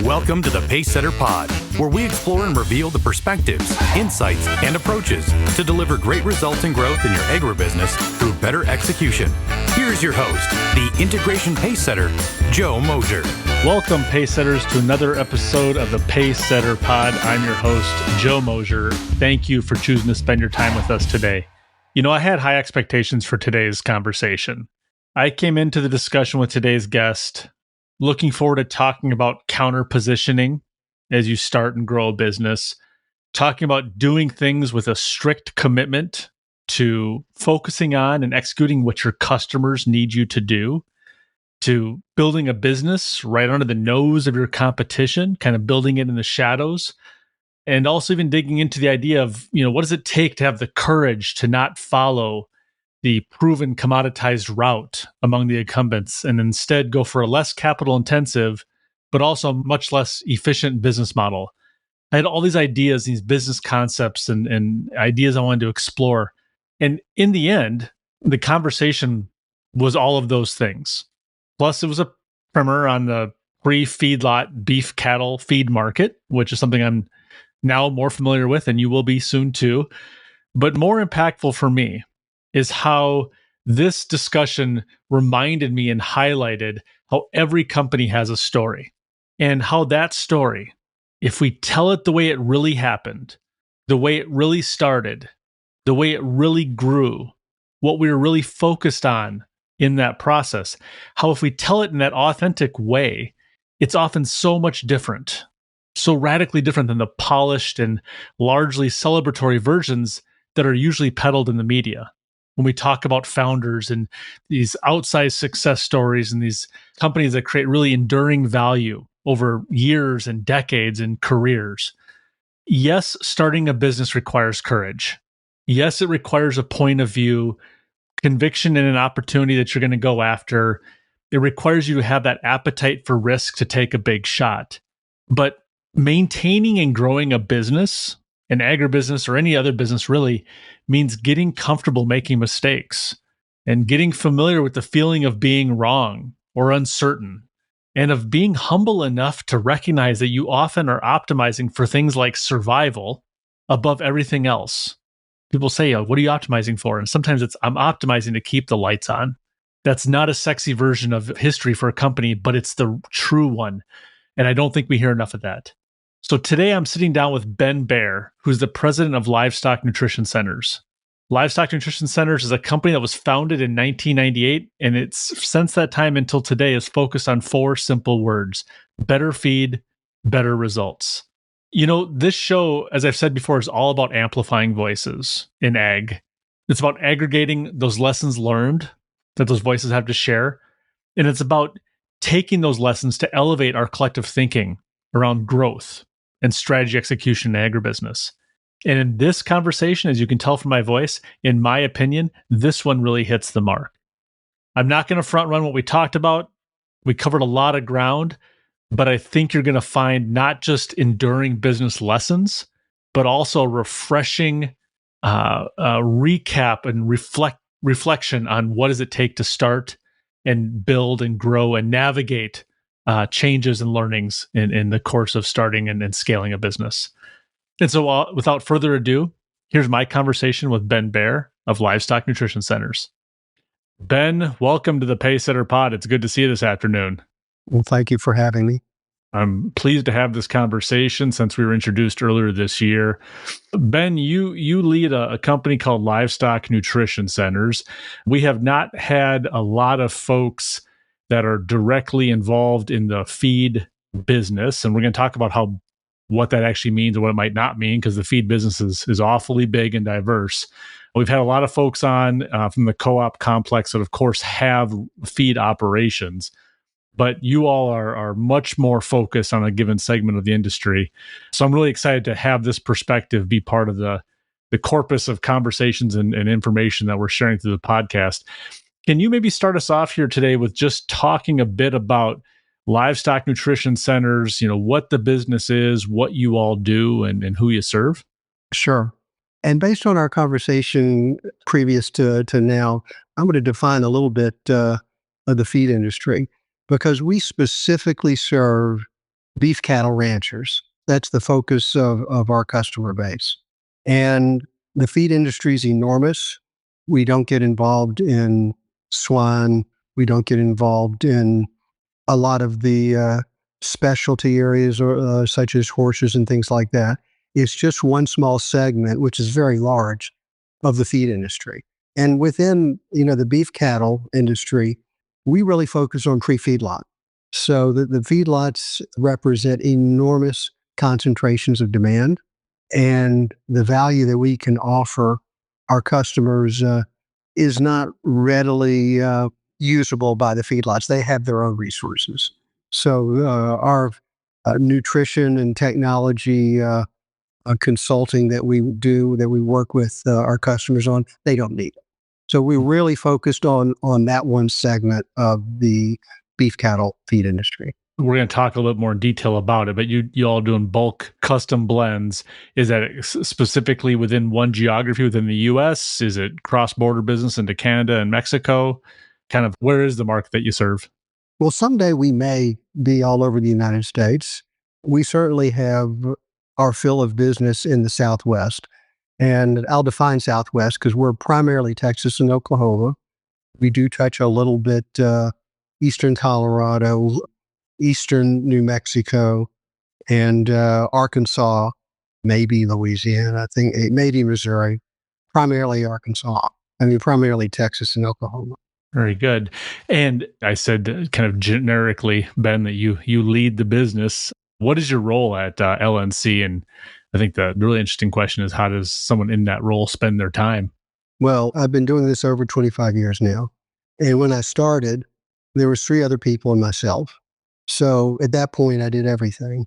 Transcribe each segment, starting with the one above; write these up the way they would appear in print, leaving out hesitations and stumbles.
Welcome to the Pacesetter Pod, where we explore and reveal the perspectives, insights, and approaches to deliver great results and growth in your agribusiness through better execution. Here's your host, the Integration Pacesetter, Joe Mosier. Welcome, Pacesetters, to another episode of the Pacesetter Pod. I'm your host, Joe Mosier. Thank you for choosing to spend your time with us today. You know, I had high expectations for today's conversation. I came into the discussion with today's guest looking forward to talking about counter positioning as you start and grow a business, talking about doing things with a strict commitment to focusing on and executing what your customers need you to do, to building a business right under the nose of your competition, kind of building it in the shadows, and also even digging into the idea of, what does it take to have the courage to not follow the proven commoditized route among the incumbents and instead go for a less capital intensive, but also much less efficient business model. I had all these ideas, these business concepts and ideas I wanted to explore. And in the end, the conversation was all of those things. Plus, it was a primer on the pre-feedlot beef cattle feed market, which is something I'm now more familiar with, and you will be soon too. But more impactful for me is how this discussion reminded me and highlighted how every company has a story, and how that story, if we tell it the way it really happened, the way it really started, the way it really grew, what we were really focused on in that process, how if we tell it in that authentic way, it's often so much different, so radically different than the polished and largely celebratory versions that are usually peddled in the media. When we talk about founders and these outsized success stories and these companies that create really enduring value over years and decades and careers. Yes, starting a business requires courage. Yes, it requires a point of view, conviction in an opportunity that you're going to go after. It requires you to have that appetite for risk to take a big shot. But maintaining and growing a business, an agribusiness or any other business really, means getting comfortable making mistakes and getting familiar with the feeling of being wrong or uncertain, and of being humble enough to recognize that you often are optimizing for things like survival above everything else. People say, what are you optimizing for? And sometimes it's, I'm optimizing to keep the lights on. That's not a sexy version of history for a company, but it's the true one. And I don't think we hear enough of that. So today I'm sitting down with Baer, who's the president of Livestock Nutrition Centers. Livestock Nutrition Centers is a company that was founded in 1998, and it's since that time until today is focused on 4 simple words: better feed, better results. This show, as I've said before, is all about amplifying voices in ag. It's about aggregating those lessons learned that those voices have to share. And it's about taking those lessons to elevate our collective thinking around growth and strategy execution in agribusiness. And in this conversation, as you can tell from my voice, in my opinion, this one really hits the mark. I'm not going to front run what we talked about. We covered a lot of ground, but I think you're going to find not just enduring business lessons, but also refreshing recap and reflection on what does it take to start and build and grow and navigate changes and learnings in the course of starting and scaling a business. And so without further ado, here's my conversation with Baer of Livestock Nutrition Centers. Ben, welcome to the Pacesetter Pod. It's good to see you this afternoon. Well, thank you for having me. I'm pleased to have this conversation since we were introduced earlier this year. Ben, you lead a company called Livestock Nutrition Centers. We have not had a lot of folks that are directly involved in the feed business, and we're going to talk about what that actually means and what it might not mean, because the feed business is awfully big and diverse. We've had a lot of folks on from the co-op complex that, of course, have feed operations, but you all are much more focused on a given segment of the industry. So I'm really excited to have this perspective be part of the corpus of conversations and information that we're sharing through the podcast. Can you maybe start us off here today with just talking a bit about Livestock Nutrition Centers, what the business is, what you all do, and who you serve? Sure. And based on our conversation previous to now, I'm going to define a little bit of the feed industry, because we specifically serve beef cattle ranchers. That's the focus of our customer base. And the feed industry is enormous. We don't get involved in swine. We don't get involved in a lot of the specialty areas such as horses and things like that. It's just one small segment, which is very large, of the feed industry. And within, the beef cattle industry, we really focus on pre-feedlot. So the feedlots represent enormous concentrations of demand, and the value that we can offer our customers is not readily usable by the feedlots. They have their own resources. So our nutrition and technology consulting that we do, that we work with our customers on, they don't need it. So we're really focused on that one segment of the beef cattle feed industry. We're going to talk a little bit more in detail about it, but you all doing bulk custom blends. Is that specifically within one geography within the U.S.? Is it cross-border business into Canada and Mexico? Kind of where is the market that you serve? Well, someday we may be all over the United States. We certainly have our fill of business in the Southwest. And I'll define Southwest because we're primarily Texas and Oklahoma. We do touch a little bit eastern Colorado, eastern New Mexico, and Arkansas, maybe Louisiana, I think, maybe Missouri, primarily Arkansas. Primarily Texas and Oklahoma. Very good. And I said kind of generically, Ben, that you lead the business. What is your role at LNC? And I think the really interesting question is, how does someone in that role spend their time? Well, I've been doing this over 25 years now. And when I started, there was 3 other people and myself. So at that point, I did everything.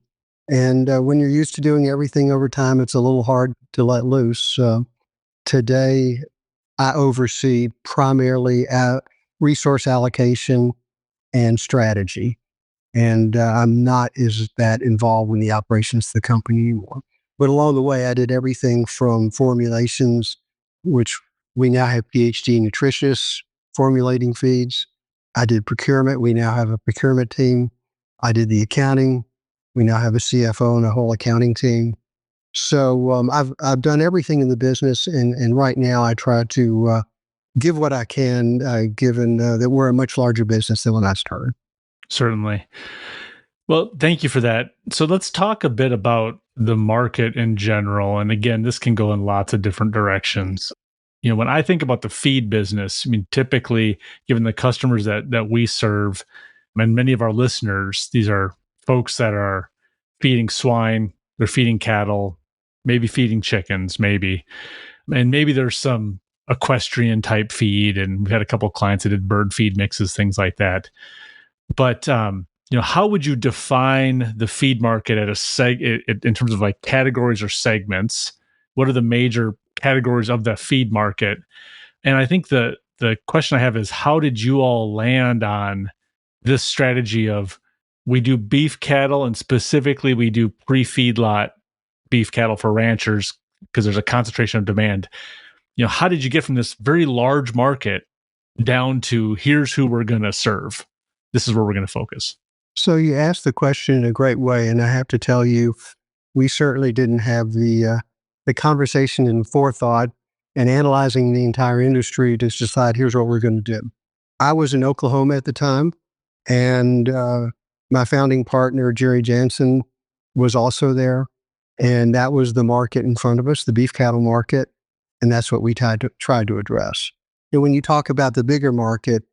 And when you're used to doing everything over time, it's a little hard to let loose. Today, I oversee primarily resource allocation and strategy. And I'm not as that involved in the operations of the company anymore. But along the way, I did everything from formulations, which we now have PhD nutritionists formulating feeds. I did procurement. We now have a procurement team. I did the accounting. We now have a CFO and a whole accounting team. So I've done everything in the business, and right now I try to give what I can, given that we're a much larger business than when I started. Certainly. Well, thank you for that. So let's talk a bit about the market in general. And again, this can go in lots of different directions. When I think about the feed business, typically, given the customers that we serve, and many of our listeners, these are folks that are feeding swine, they're feeding cattle, maybe feeding chickens, and maybe there's some equestrian type feed. And we've had a couple of clients that did bird feed mixes, things like that. But how would you define the feed market at in terms of like categories or segments? What are the major categories of the feed market? And I think the question I have is, how did you all land on this strategy of, we do beef cattle, and specifically we do pre-feedlot beef cattle for ranchers because there's a concentration of demand? How did you get from this very large market down to, here's who we're going to serve? This is where we're going to focus. So you asked the question in a great way, and I have to tell you, we certainly didn't have the conversation and forethought and analyzing the entire industry to decide, here's what we're going to do. I was in Oklahoma at the time, and my founding partner, Jerry Jansen, was also there. And that was the market in front of us, the beef cattle market. And that's what we tried to address. And when you talk about the bigger market,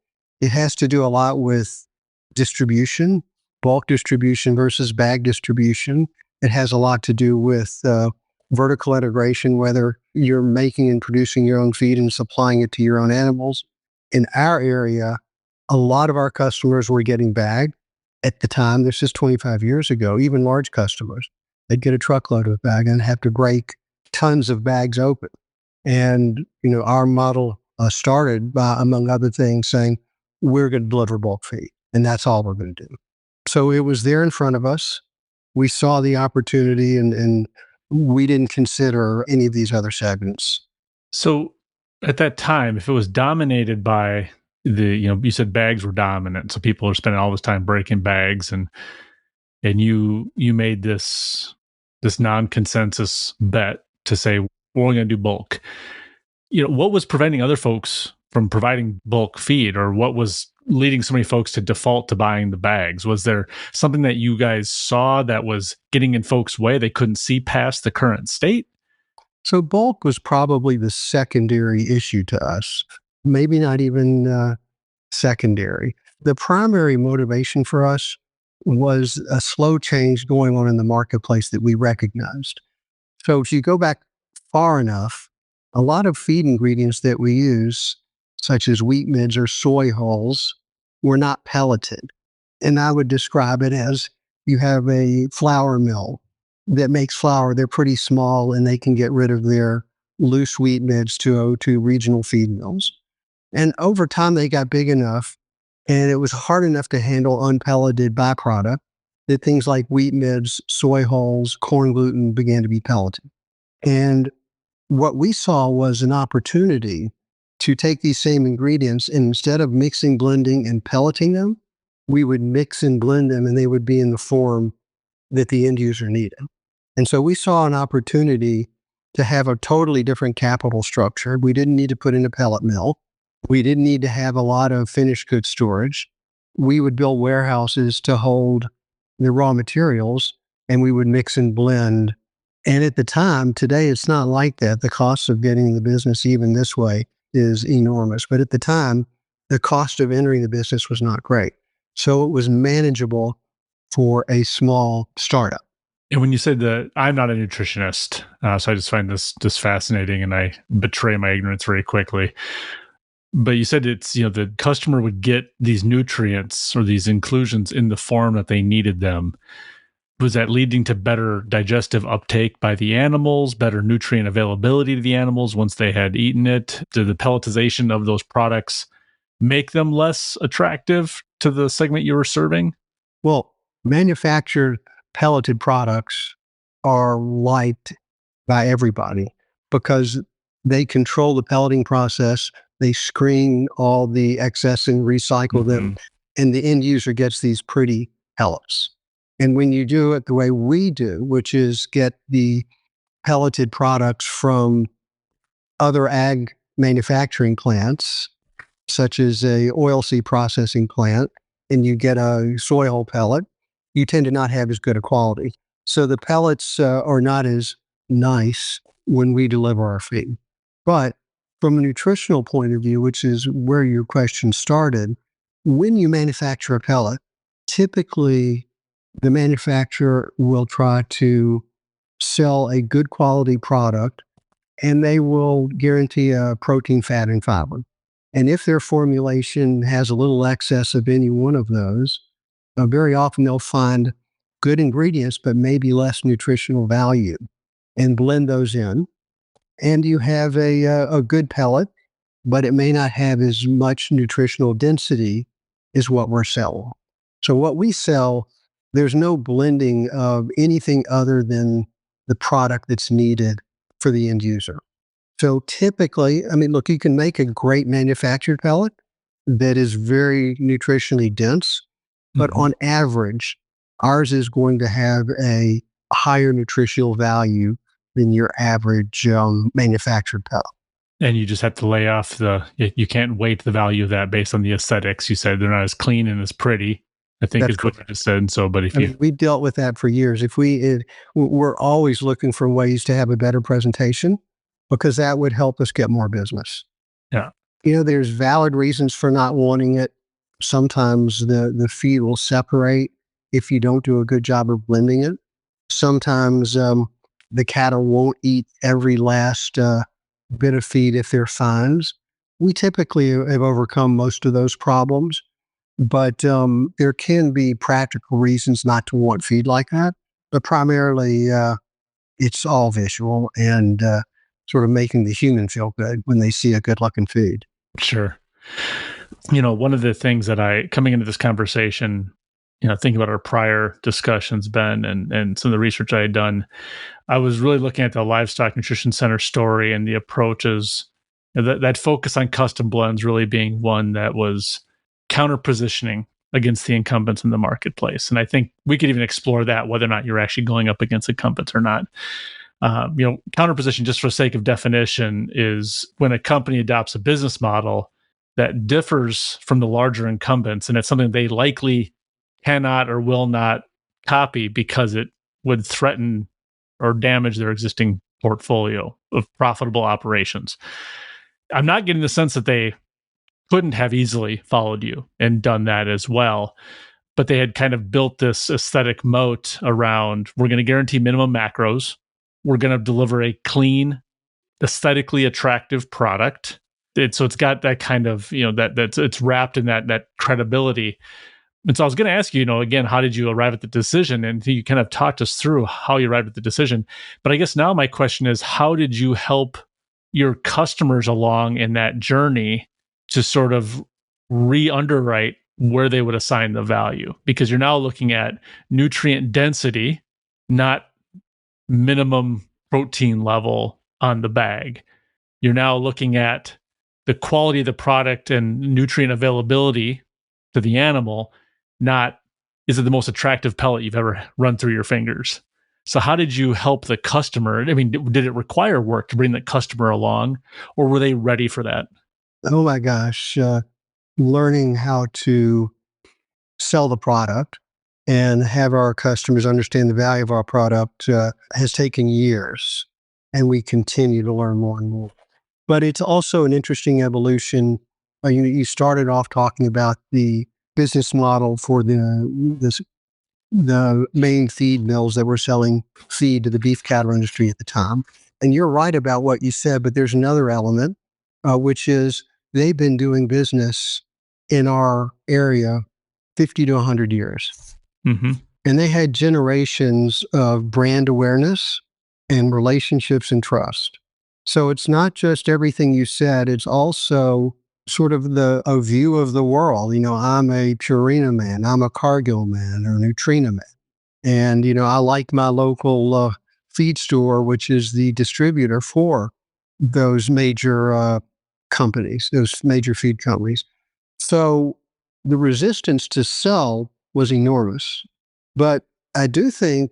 it has to do a lot with distribution, bulk distribution versus bag distribution. It has a lot to do with vertical integration, whether you're making and producing your own feed and supplying it to your own animals. In our area, a lot of our customers were getting bagged at the time. This is 25 years ago, even large customers. They'd get a truckload of bag and have to break tons of bags open. And, our model started by, among other things, saying, we're going to deliver bulk feed, and that's all we're going to do. So it was there in front of us. We saw the opportunity, and we didn't consider any of these other segments. So at that time, if it was dominated by you said bags were dominant, so people are spending all this time breaking bags, and and you made this non-consensus bet to say we're only going to do bulk. What was preventing other folks from providing bulk feed, or what was leading so many folks to default to buying the bags? Was there something that you guys saw that was getting in folks' way? They couldn't see past the current state? So bulk was probably the secondary issue to us, maybe not even secondary. The primary motivation for us was a slow change going on in the marketplace that we recognized. So if you go back far enough, a lot of feed ingredients that we use, such as wheat midds or soy hulls, were not pelleted. And I would describe it as you have a flour mill that makes flour. They're pretty small and they can get rid of their loose wheat midds to regional feed mills. And over time, they got big enough and it was hard enough to handle unpelleted byproduct that things like wheat midds, soy hulls, corn gluten began to be pelleted. And what we saw was an opportunity to take these same ingredients and instead of mixing, blending, and pelleting them, we would mix and blend them and they would be in the form that the end user needed. And so we saw an opportunity to have a totally different capital structure. We didn't need to put in a pellet mill. We didn't need to have a lot of finished goods storage. We would build warehouses to hold the raw materials and we would mix and blend. And at the time, today, it's not like that. The cost of getting the business even this way is enormous. But at the time, the cost of entering the business was not great. So it was manageable for a small startup. And when you said that, I'm not a nutritionist, so I just find this just fascinating, and I betray my ignorance very quickly. But you said it's, the customer would get these nutrients or these inclusions in the form that they needed them. Was that leading to better digestive uptake by the animals, better nutrient availability to the animals once they had eaten it? Did the pelletization of those products make them less attractive to the segment you were serving? Well, manufactured pelleted products are liked by everybody because they control the pelleting process. They screen all the excess and recycle them, and the end user gets these pretty pellets. And when you do it the way we do, which is get the pelleted products from other ag manufacturing plants, such as a oilseed processing plant, and you get a soy hull pellet, you tend to not have as good a quality. So the pellets are not as nice when we deliver our feed. But from a nutritional point of view, which is where your question started, when you manufacture a pellet, typically the manufacturer will try to sell a good quality product and they will guarantee a protein, fat, and fiber. And if their formulation has a little excess of any one of those, very often they'll find good ingredients, but maybe less nutritional value and blend those in. And you have a good pellet, but it may not have as much nutritional density as what we're selling. So what we sell, there's no blending of anything other than the product that's needed for the end user. So typically, look, you can make a great manufactured pellet that is very nutritionally dense, but on average, ours is going to have a higher nutritional value than your average manufactured pellet. And you just have to lay off you can't weight the value of that based on the aesthetics. You said they're not as clean and as pretty, I think That's is what you just said. So, but we dealt with that for years. We're always looking for ways to have a better presentation because that would help us get more business. Yeah. There's valid reasons for not wanting it. Sometimes the feed will separate if you don't do a good job of blending it. Sometimes the cattle won't eat every last bit of feed if they're fines. We typically have overcome most of those problems, but there can be practical reasons not to want feed like that. But primarily, it's all visual and sort of making the human feel good when they see a good-looking feed. Sure. One of the things that coming into this conversation, thinking about our prior discussions, Ben, and some of the research I had done, I was really looking at the Livestock Nutrition Center story and the approaches, that focus on custom blends really being one that was counter-positioning against the incumbents in the marketplace. And I think we could even explore that, whether or not you're actually going up against incumbents or not. Counterposition, just for sake of definition, is when a company adopts a business model that differs from the larger incumbents, and it's something they likely cannot or will not copy because it would threaten or damage their existing portfolio of profitable operations. I'm not getting the sense that they couldn't have easily followed you and done that as well, but they had kind of built this aesthetic moat around, we're going to guarantee minimum macros, we're going to deliver a clean, aesthetically attractive product. So it's got that kind of, it's wrapped in that credibility. And so I was going to ask you, again, how did you arrive at the decision? And you kind of talked us through how you arrived at the decision. But I guess now my question is, how did you help your customers along in that journey to sort of re-underwrite where they would assign the value? Because you're now looking at nutrient density, not minimum protein level on the bag. You're now looking at the quality of the product and nutrient availability to the animal, not is it the most attractive pellet you've ever run through your fingers. So how did you help the customer? I mean, did it require work to bring the customer along, or were they ready for that? Oh my gosh. Learning how to sell the product and have our customers understand the value of our product has taken years, and we continue to learn more and more. But it's also an interesting evolution. You started off talking about the business model for the main feed mills that were selling feed to the beef cattle industry at the time. And you're right about what you said, but there's another element, which is they've been doing business in our area 50 to 100 years. Mm-hmm. And they had generations of brand awareness and relationships and trust. So it's not just everything you said, it's also sort of a view of the world. I'm a Purina man, I'm a Cargill man or Nutrina man. And, I like my local feed store, which is the distributor for those major companies, those major feed companies. So the resistance to sell was enormous. But I do think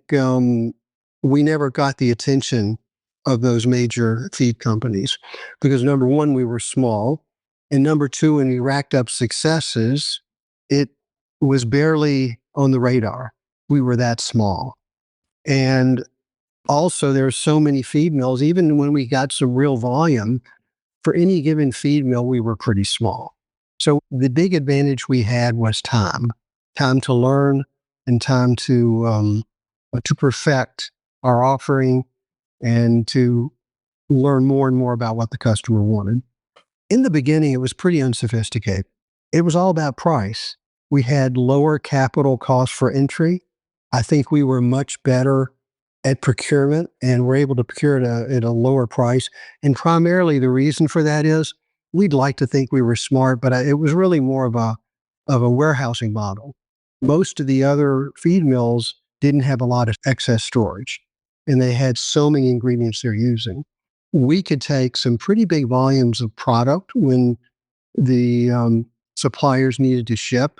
we never got the attention of those major feed companies because, number one, we were small. And number two, when we racked up successes, it was barely on the radar. We were that small. And also, there are so many feed mills, even when we got some real volume, for any given feed mill, we were pretty small. So the big advantage we had was time to learn and time to perfect our offering and to learn more and more about what the customer wanted. In the beginning, it was pretty unsophisticated. It was all about price. We had lower capital costs for entry. I think we were much better at procurement and were able to procure at a lower price. And primarily the reason for that is we'd like to think we were smart, but it was really more of a warehousing model. Most of the other feed mills didn't have a lot of excess storage, and they had so many ingredients they're using. We could take some pretty big volumes of product when the suppliers needed to ship.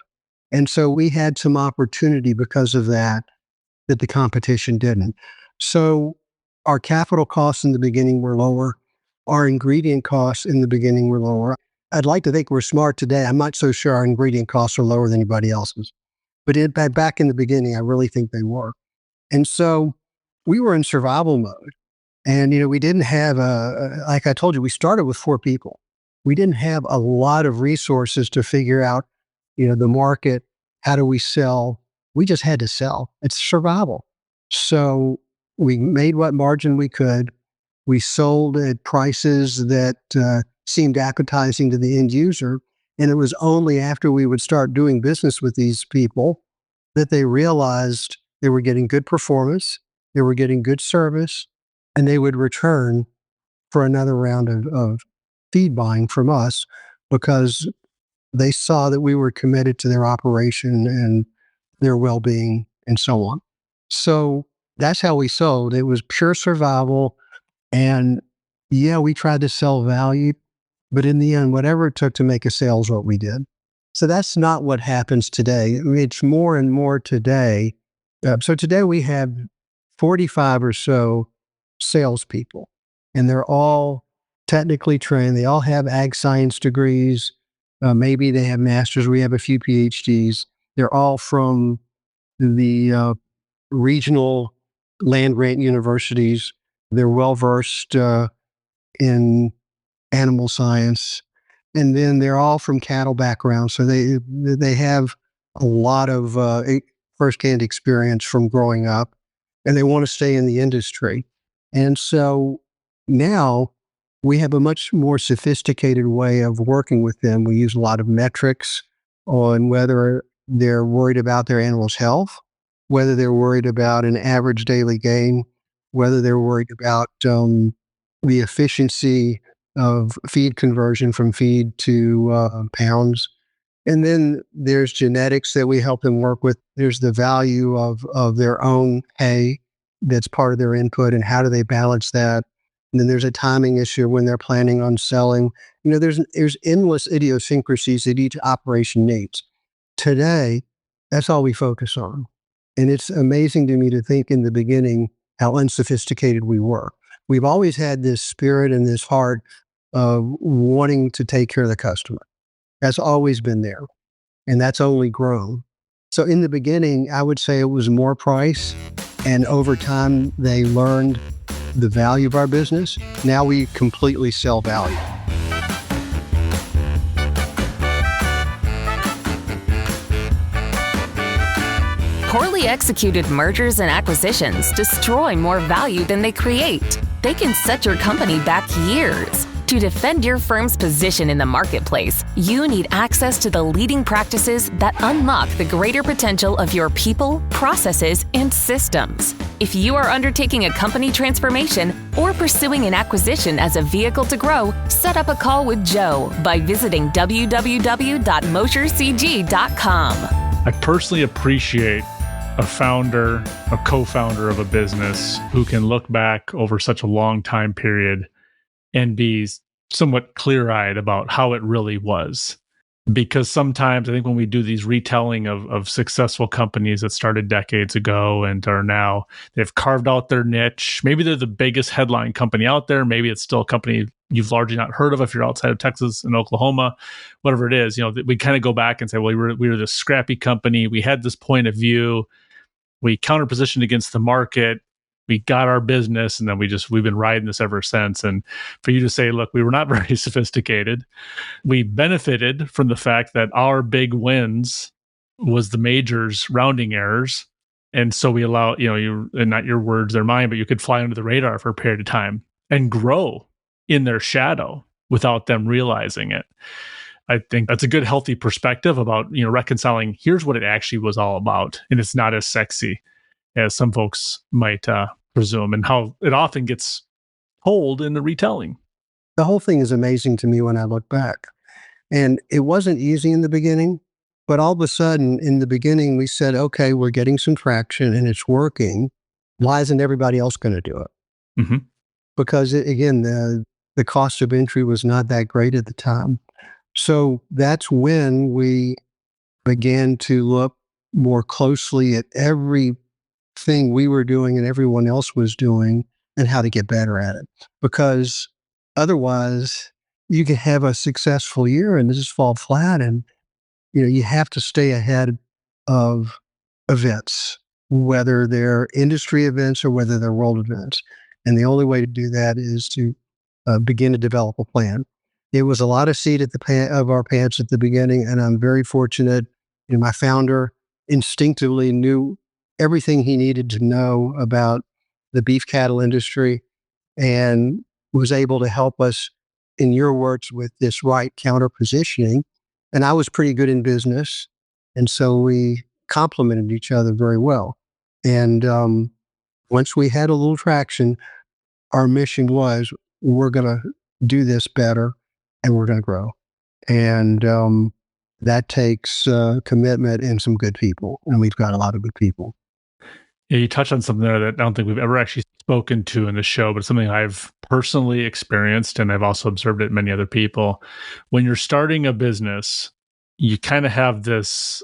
And so we had some opportunity because of that the competition didn't. So our capital costs in the beginning were lower. Our ingredient costs in the beginning were lower. I'd like to think we're smart today. I'm not so sure our ingredient costs are lower than anybody else's. But back in the beginning, I really think they were. And so we were in survival mode. And, we didn't have like I told you, we started with 4 people. We didn't have a lot of resources to figure out, the market. How do we sell? We just had to sell. It's survival. So we made what margin we could. We sold at prices that seemed appetizing to the end user. And it was only after we would start doing business with these people that they realized they were getting good performance, they were getting good service, and they would return for another round of feed buying from us because they saw that we were committed to their operation and their well-being and so on. So that's how we sold. It was pure survival. And yeah, we tried to sell value, but in the end, whatever it took to make a sale is what we did. So that's not what happens today. It's more and more today. So today we have 45 or so salespeople, and they're all technically trained. They all have ag science degrees. Maybe they have masters. We have a few PhDs. They're all from the regional land grant universities. They're well versed in animal science, and then they're all from cattle backgrounds, so they have a lot of firsthand experience from growing up, and they want to stay in the industry. And so now we have a much more sophisticated way of working with them. We use a lot of metrics on whether they're worried about their animal's health, whether they're worried about an average daily gain, whether they're worried about the efficiency of feed conversion from feed to pounds. And then there's genetics that we help them work with. There's the value of their own hay that's part of their input, and how do they balance that? And then there's a timing issue when they're planning on selling. There's endless idiosyncrasies that each operation needs. Today, that's all we focus on. And it's amazing to me to think in the beginning how unsophisticated we were. We've always had this spirit and this heart of wanting to take care of the customer. That's always been there, and that's only grown. So in the beginning, I would say it was more price, and over time, they learned the value of our business. Now we completely sell value. Poorly executed mergers and acquisitions destroy more value than they create. They can set your company back years. To defend your firm's position in the marketplace, you need access to the leading practices that unlock the greater potential of your people, processes, and systems. If you are undertaking a company transformation or pursuing an acquisition as a vehicle to grow, set up a call with Joe by visiting www.moshercg.com. I personally appreciate a founder, a co-founder of a business who can look back over such a long time period and be somewhat clear-eyed about how it really was. Because sometimes I think when we do these retelling of successful companies that started decades ago and are now, they've carved out their niche. Maybe they're the biggest headline company out there. Maybe it's still a company you've largely not heard of if you're outside of Texas and Oklahoma, whatever it is. We kind of go back and say, well, we were this scrappy company. We had this point of view. We counterpositioned against the market. We got our business, and then we've been riding this ever since. And for you to say, look, we were not very sophisticated. We benefited from the fact that our big wins was the majors rounding errors. And so we allow, and not your words, they're mine, but you could fly under the radar for a period of time and grow in their shadow without them realizing it. I think that's a good, healthy perspective about, reconciling, here's what it actually was all about. And it's not as sexy as some folks might presume, and how it often gets told in the retelling. The whole thing is amazing to me when I look back. And it wasn't easy in the beginning, but all of a sudden in the beginning, we said, okay, we're getting some traction and it's working. Why isn't everybody else going to do it? Mm-hmm. Because again, the cost of entry was not that great at the time. So that's when we began to look more closely at everything we were doing and everyone else was doing and how to get better at it. Because otherwise, you can have a successful year and just fall flat. And, you have to stay ahead of events, whether they're industry events or whether they're world events. And the only way to do that is to begin to develop a plan. It was a lot of seat at of our pants at the beginning, and I'm very fortunate. My founder instinctively knew everything he needed to know about the beef cattle industry and was able to help us, in your words, with this right counter positioning. And I was pretty good in business. And so we complemented each other very well. And once we had a little traction, our mission was, we're going to do this better and we're going to grow. And that takes commitment and some good people. And we've got a lot of good people. Yeah, you touched on something there that I don't think we've ever actually spoken to in the show, but it's something I've personally experienced, and I've also observed it in many other people. When you're starting a business, you kind of have this,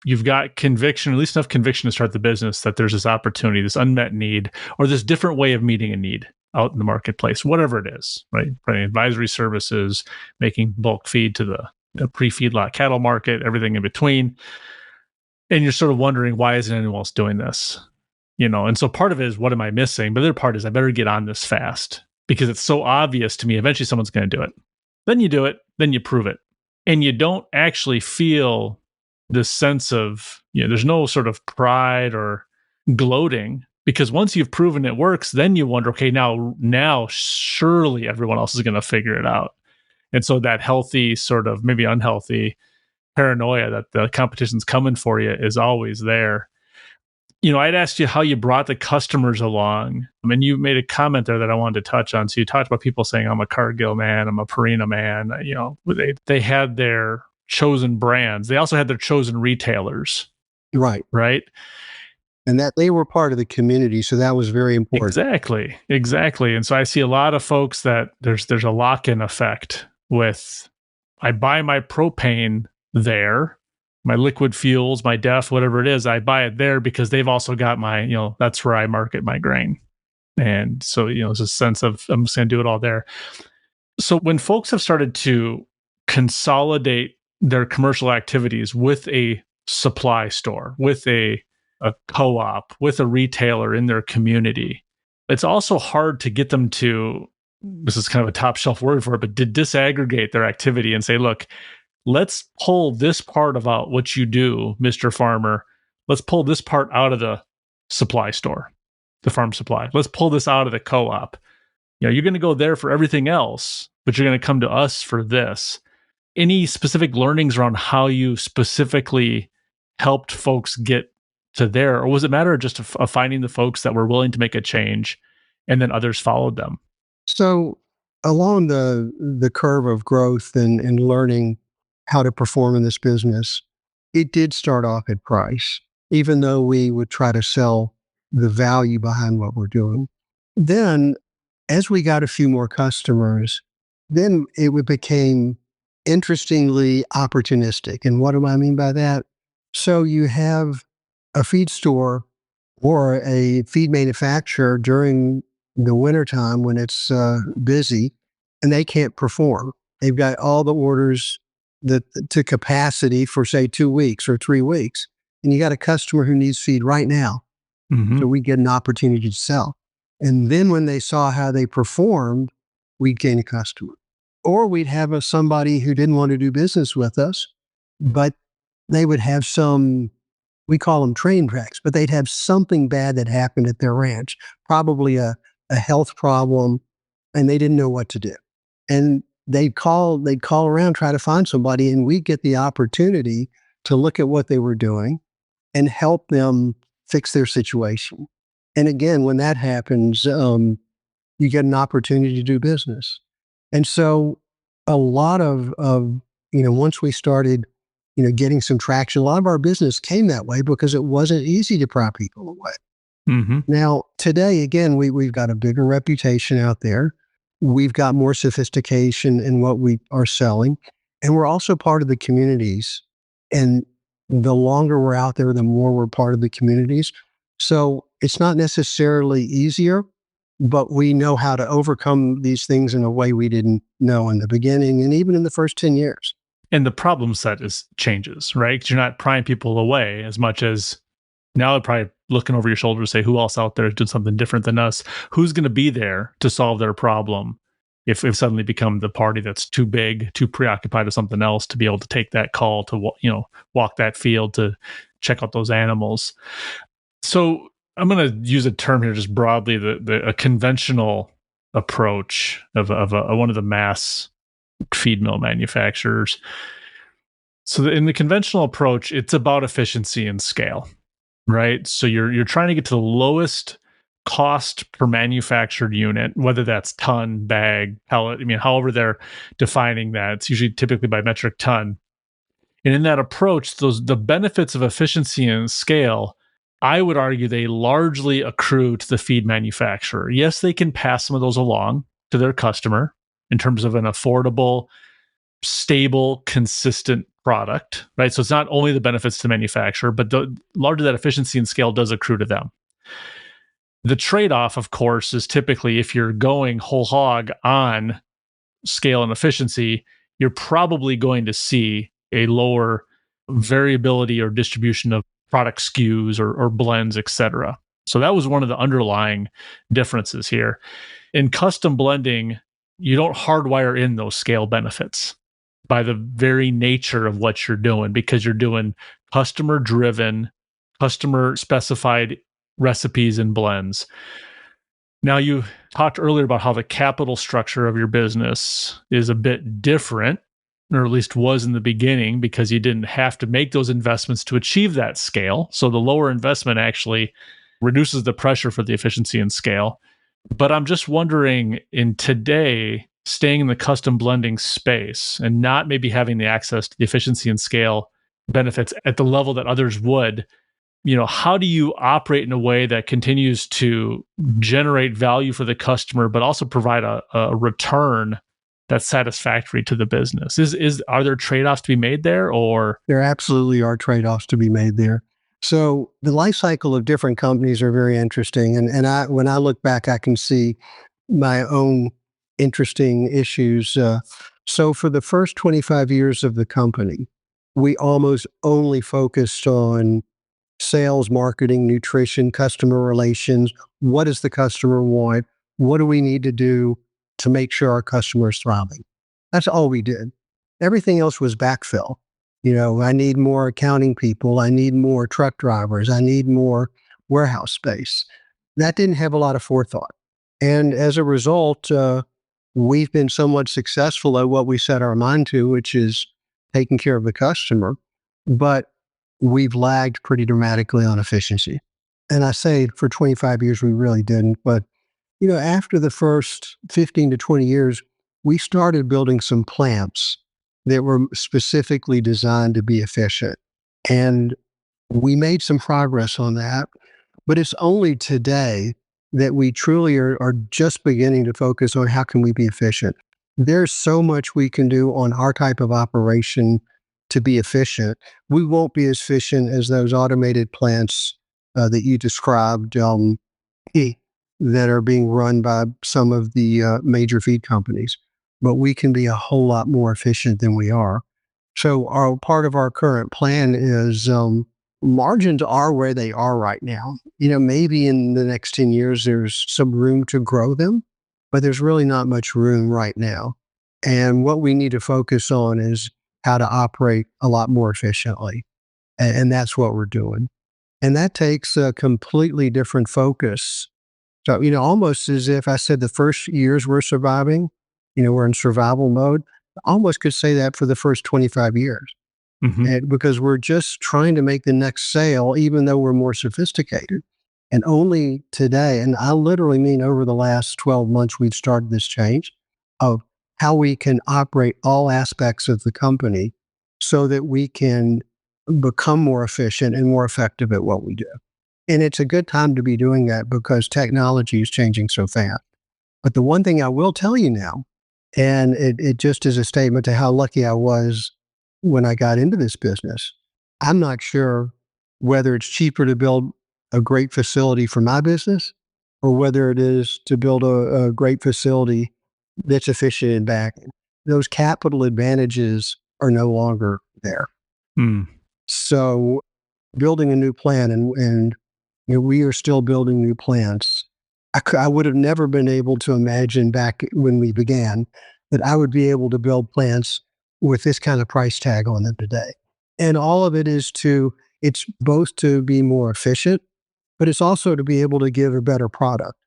you've got conviction, at least enough conviction to start the business that there's this opportunity, this unmet need, or this different way of meeting a need out in the marketplace, whatever it is, right? Advisory services, making bulk feed to the pre-feedlot cattle market, everything in between. And you're sort of wondering, why isn't anyone else doing this? And so part of it is, what am I missing? But the other part is, I better get on this fast because it's so obvious to me. Eventually someone's going to do it. Then you do it, then you prove it. And you don't actually feel this sense of, there's no sort of pride or gloating, because once you've proven it works, then you wonder, okay, now surely everyone else is going to figure it out. And so that healthy, sort of maybe unhealthy paranoia that the competition's coming for you is always there. I'd asked you how you brought the customers along. And you made a comment there that I wanted to touch on. So you talked about people saying, I'm a Cargill man, I'm a Purina man. They had their chosen brands. They also had their chosen retailers. Right. Right. And that they were part of the community. So that was very important. Exactly. And so I see a lot of folks that there's a lock-in effect with, I buy my propane there, my liquid fuels, my DEF, whatever it is, I buy it there because they've also got my, that's where I market my grain. And so, there's a sense of, I'm just going to do it all there. So when folks have started to consolidate their commercial activities with a supply store, with a co-op, with a retailer in their community, it's also hard to get them to, this is kind of a top shelf word for it, but to disaggregate their activity and say, look, let's pull this part about what you do, Mr. Farmer. Let's pull this part out of the supply store, the farm supply. Let's pull this out of the co-op. You're going to go there for everything else, but you're going to come to us for this. Any specific learnings around how you specifically helped folks get to there? Or was it a matter of just of finding the folks that were willing to make a change and then others followed them? So along the curve of growth and learning how to perform in this business, it did start off at price, even though we would try to sell the value behind what we're doing. Then, as we got a few more customers, then it became interestingly opportunistic. And what do I mean by that? So you have a feed store or a feed manufacturer during the wintertime when it's busy and they can't perform. They've got all the orders to capacity for, say, 2 weeks or 3 weeks. And you got a customer who needs feed right now. Mm-hmm. So we get an opportunity to sell. And then when they saw how they performed, we'd gain a customer. Or we'd have somebody who didn't want to do business with us, but they would have some, we call them train wrecks, but they'd have something bad that happened at their ranch, probably a health problem, and they didn't know what to do. And they'd call around, try to find somebody, and we'd get the opportunity to look at what they were doing and help them fix their situation. And again, when that happens, you get an opportunity to do business. And so a lot of once we started, getting some traction, a lot of our business came that way because it wasn't easy to pry people away. Mm-hmm. Now, today, again, we've got a bigger reputation out there. We've got more sophistication in what we are selling, and we're also part of the communities. And the longer we're out there, the more we're part of the communities. So it's not necessarily easier, but we know how to overcome these things in a way we didn't know in the beginning and even in the first 10 years. And the problem set changes, right? Because you're not prying people away as much as now they're probably looking over your shoulder to say, who else out there is doing something different than us? Who's going to be there to solve their problem if suddenly become the party that's too big, too preoccupied with something else to be able to take that call to, walk that field to check out those animals. So I'm going to use a term here just broadly, a conventional approach of one of the mass feed mill manufacturers. So in the conventional approach, it's about efficiency and scale, right? So you're trying to get to the lowest cost per manufactured unit, whether that's ton, bag, pellet, however they're defining that. It's usually typically by metric ton. And in that approach, the benefits of efficiency and scale, I would argue they largely accrue to the feed manufacturer. Yes, they can pass some of those along to their customer in terms of an affordable stable, consistent product, right? So it's not only the benefits to the manufacturer, but the larger that efficiency and scale does accrue to them. The trade-off, of course, is typically if you're going whole hog on scale and efficiency, you're probably going to see a lower variability or distribution of product SKUs or blends, et cetera. So that was one of the underlying differences here. In custom blending, you don't hardwire in those scale benefits by the very nature of what you're doing, because you're doing customer-driven, customer-specified recipes and blends. Now, you talked earlier about how the capital structure of your business is a bit different, or at least was in the beginning, because you didn't have to make those investments to achieve that scale. So the lower investment actually reduces the pressure for the efficiency and scale. But I'm just wondering, in today, staying in the custom blending space and not maybe having the access to the efficiency and scale benefits at the level that others would, how do you operate in a way that continues to generate value for the customer, but also provide a return that's satisfactory to the business? Are there trade-offs to be made there, or? There absolutely are trade-offs to be made there. So the life cycle of different companies are very interesting. And when I look back, I can see my own interesting issues. So for the first 25 years of the company, we almost only focused on sales, marketing, nutrition, customer relations. What does the customer want? What do we need to do to make sure our customer is thriving? That's all we did. Everything else was backfill. I need more accounting people. I need more truck drivers. I need more warehouse space. That didn't have a lot of forethought. And as a result, we've been somewhat successful at what we set our mind to, which is taking care of the customer. But we've lagged pretty dramatically on efficiency. And I say for 25 years, we really didn't. But, after the first 15 to 20 years, we started building some plants that were specifically designed to be efficient. And we made some progress on that. But it's only today that we truly are just beginning to focus on how can we be efficient. There's so much we can do on our type of operation to be efficient. We won't be as efficient as those automated plants that you described that are being run by some of the major feed companies, but we can be a whole lot more efficient than we are. So part of our current plan is margins are where they are right now. Maybe in the next 10 years, there's some room to grow them, but there's really not much room right now. And what we need to focus on is how to operate a lot more efficiently. And that's what we're doing. And that takes a completely different focus. So, almost as if I said the first years we're surviving, we're in survival mode. I almost could say that for the first 25 years. And because we're just trying to make the next sale, even though we're more sophisticated. And only today, and I literally mean over the last 12 months, we've started this change of how we can operate all aspects of the company so that we can become more efficient and more effective at what we do. And it's a good time to be doing that because technology is changing so fast. But the one thing I will tell you now, and it just is a statement to how lucky I was when I got into this business, I'm not sure whether it's cheaper to build a great facility for my business or whether it is to build a great facility that's efficient and back. Those capital advantages are no longer there. So building a new plant, and we are still building new plants. I would have never been able to imagine back when we began that I would be able to build plants with this kind of price tag on them today. And all of it is it's both to be more efficient, but it's also to be able to give a better product.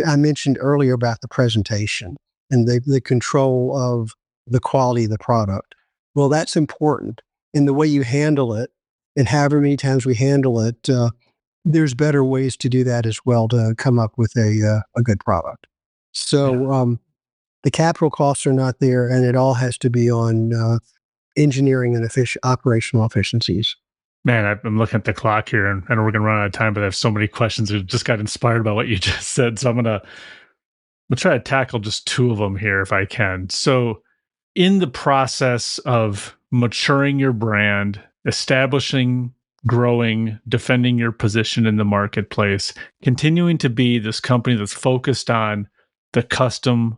I mentioned earlier about the presentation and the control of the quality of the product. Well, that's important. And the way you handle it, and however many times we handle it, there's better ways to do that as well to come up with a good product. So the capital costs are not there, and it all has to be on engineering and operational efficiencies. Man, I'm looking at the clock here, and we're going to run out of time, but I have so many questions. I just got inspired by what you just said. So I'm going to try to tackle just two of them here if I can. So in the process of maturing your brand, establishing, growing, defending your position in the marketplace, continuing to be this company that's focused on the custom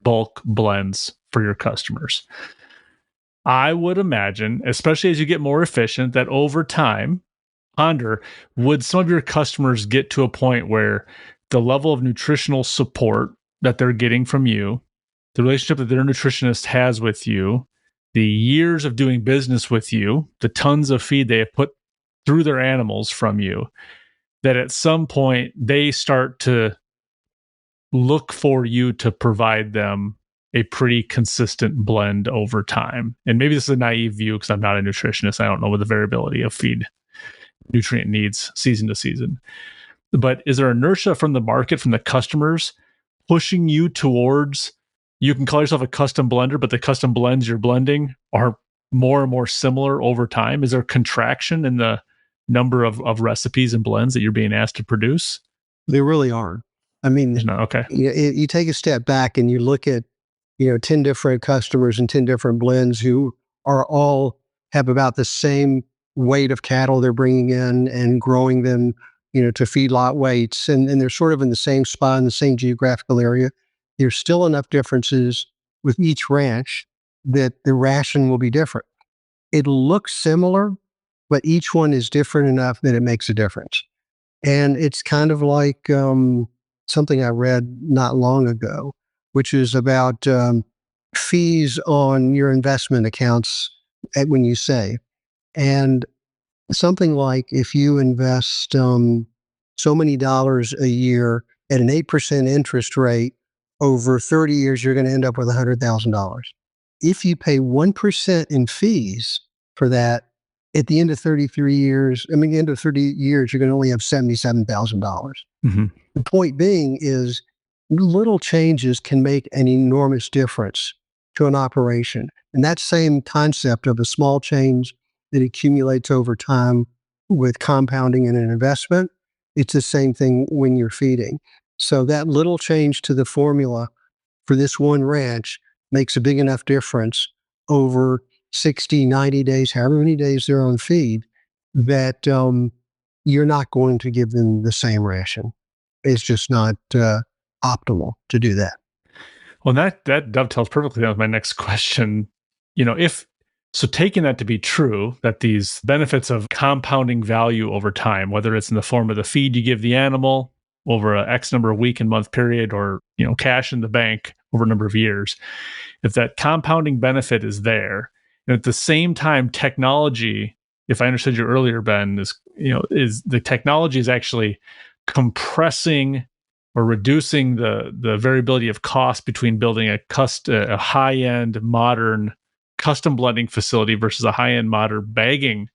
bulk blends for your customers. I would imagine, especially as you get more efficient, that over time, ponder, would some of your customers get to a point where the level of nutritional support that they're getting from you, the relationship that their nutritionist has with you, the years of doing business with you, the tons of feed they have put through their animals from you, that at some point they start to look for you to provide them a pretty consistent blend over time. And maybe this is a naive view because I'm not a nutritionist. I don't know what the variability of feed nutrient needs season to season. But is there inertia from the market, from the customers, pushing you towards, you can call yourself a custom blender, but the custom blends you're blending are more and more similar over time? Is there contraction in the number of recipes and blends that you're being asked to produce? They really are. I mean, Okay. you take a step back and you look at, 10 different customers and 10 different blends who are all have about the same weight of cattle they're bringing in and growing them, to feedlot weights. And they're sort of in the same spot in the same geographical area. There's still enough differences with each ranch that the ration will be different. It looks similar, but each one is different enough that it makes a difference. And it's kind of like something I read not long ago, which is about fees on your investment accounts when you save. And something like if you invest so many dollars a year at an 8% interest rate over 30 years, you're going to end up with $100,000. If you pay 1% in fees for that, at the end of 33 years, end of 30 years, you're going to only have $77,000. Mm-hmm. The point being is little changes can make an enormous difference to an operation. And that same concept of a small change that accumulates over time with compounding in an investment, it's the same thing when you're feeding. So that little change to the formula for this one ranch makes a big enough difference over 60, 90 days, however many days they're on feed, that you're not going to give them the same ration. It's just not optimal to do that. Well, that dovetails perfectly with my next question. So taking that to be true, that these benefits of compounding value over time, whether it's in the form of the feed you give the animal over a X number of week and month period, or cash in the bank over a number of years, if that compounding benefit is there, and at the same time, technology, if I understood you earlier, Ben, is the technology is actually compressing or reducing the variability of cost between building a high-end modern custom blending facility versus a high-end modern bagging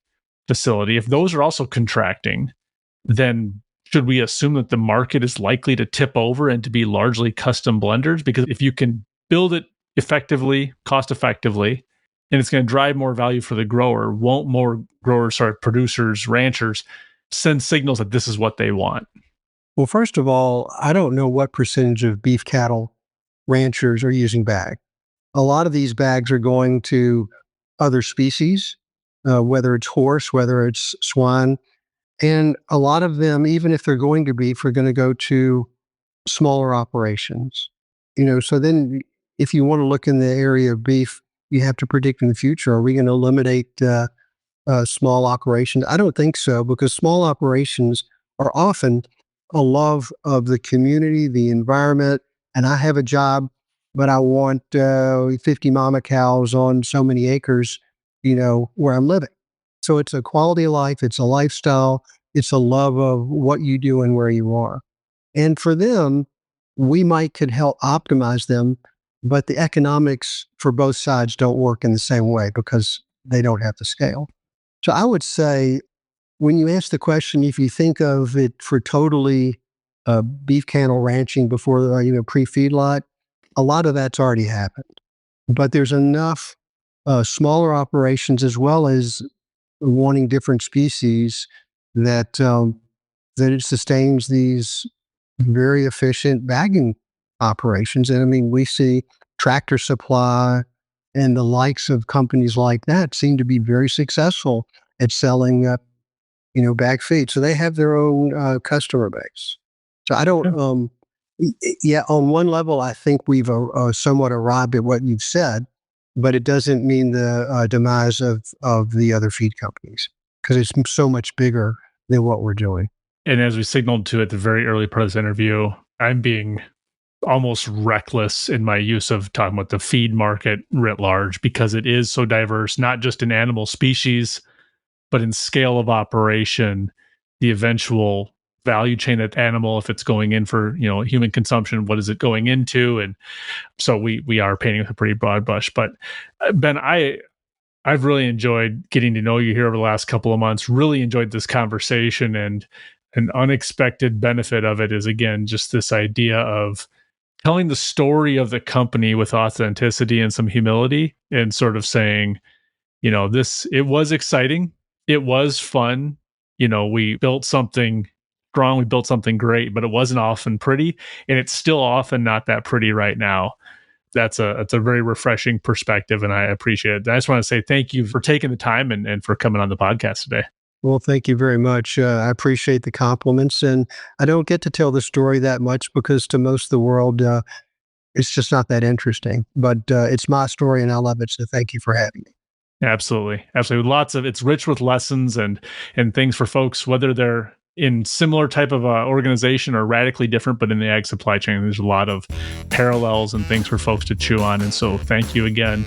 facility. If those are also contracting, then should we assume that the market is likely to tip over and to be largely custom blenders? Because if you can build it effectively, cost effectively, and it's going to drive more value for the grower, won't more growers, producers, ranchers send signals that this is what they want? Well, first of all, I don't know what percentage of beef cattle ranchers are using bag. A lot of these bags are going to other species, whether it's horse, whether it's swine. And a lot of them, even if they're going to beef, are going to go to smaller operations. So then if you want to look in the area of beef, you have to predict in the future, are we going to eliminate small operations? I don't think so, because small operations are often a love of the community, the environment, and I have a job, but I want 50 mama cows on so many acres, where I'm living. So it's a quality of life, it's a lifestyle, it's a love of what you do and where you are. And for them, we could help optimize them, but the economics for both sides don't work in the same way because they don't have the scale. So I would say, when you ask the question, if you think of it for totally beef cattle ranching before, pre-feedlot, a lot of that's already happened. But there's enough smaller operations as well as wanting different species that that it sustains these very efficient bagging operations. And we see Tractor Supply And the likes of companies like that seem to be very successful at selling, back feed. So they have their own customer base. So I don't, on one level, I think we've somewhat arrived at what you've said, but it doesn't mean the demise of the other feed companies, because it's so much bigger than what we're doing. And as we signaled to at the very early part of this interview, I'm being almost reckless in my use of talking about the feed market writ large, because it is so diverse, not just in animal species, but in scale of operation, the eventual value chain at animal, if it's going in for, human consumption, what is it going into? And so we are painting with a pretty broad brush. But Ben, I've really enjoyed getting to know you here over the last couple of months, really enjoyed this conversation, and an unexpected benefit of it is, again, just this idea of telling the story of the company with authenticity and some humility, and sort of saying, it was exciting. It was fun. We built something strong. We built something great, but it wasn't often pretty. And it's still often not that pretty right now. That's a very refreshing perspective, and I appreciate it. I just want to say thank you for taking the time and for coming on the podcast today. Well, thank you very much. I appreciate the compliments, and I don't get to tell the story that much because to most of the world, it's just not that interesting. But it's my story, and I love it. So thank you for having me. Absolutely. It's rich with lessons and things for folks, whether they're in similar type of organization or radically different, but in the ag supply chain, there's a lot of parallels and things for folks to chew on. And so thank you again.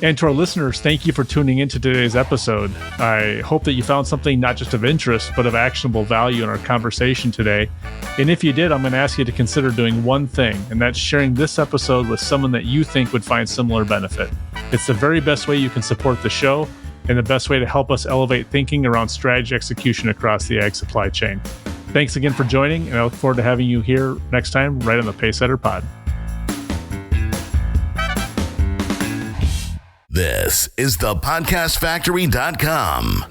And to our listeners, thank you for tuning into today's episode. I hope that you found something not just of interest, but of actionable value in our conversation today. And if you did, I'm going to ask you to consider doing one thing, and that's sharing this episode with someone that you think would find similar benefit. It's the very best way you can support the show, and the best way to help us elevate thinking around strategy execution across the ag supply chain. Thanks again for joining, and I look forward to having you here next time right on the Pacesetter Pod. This is thepodcastfactory.com.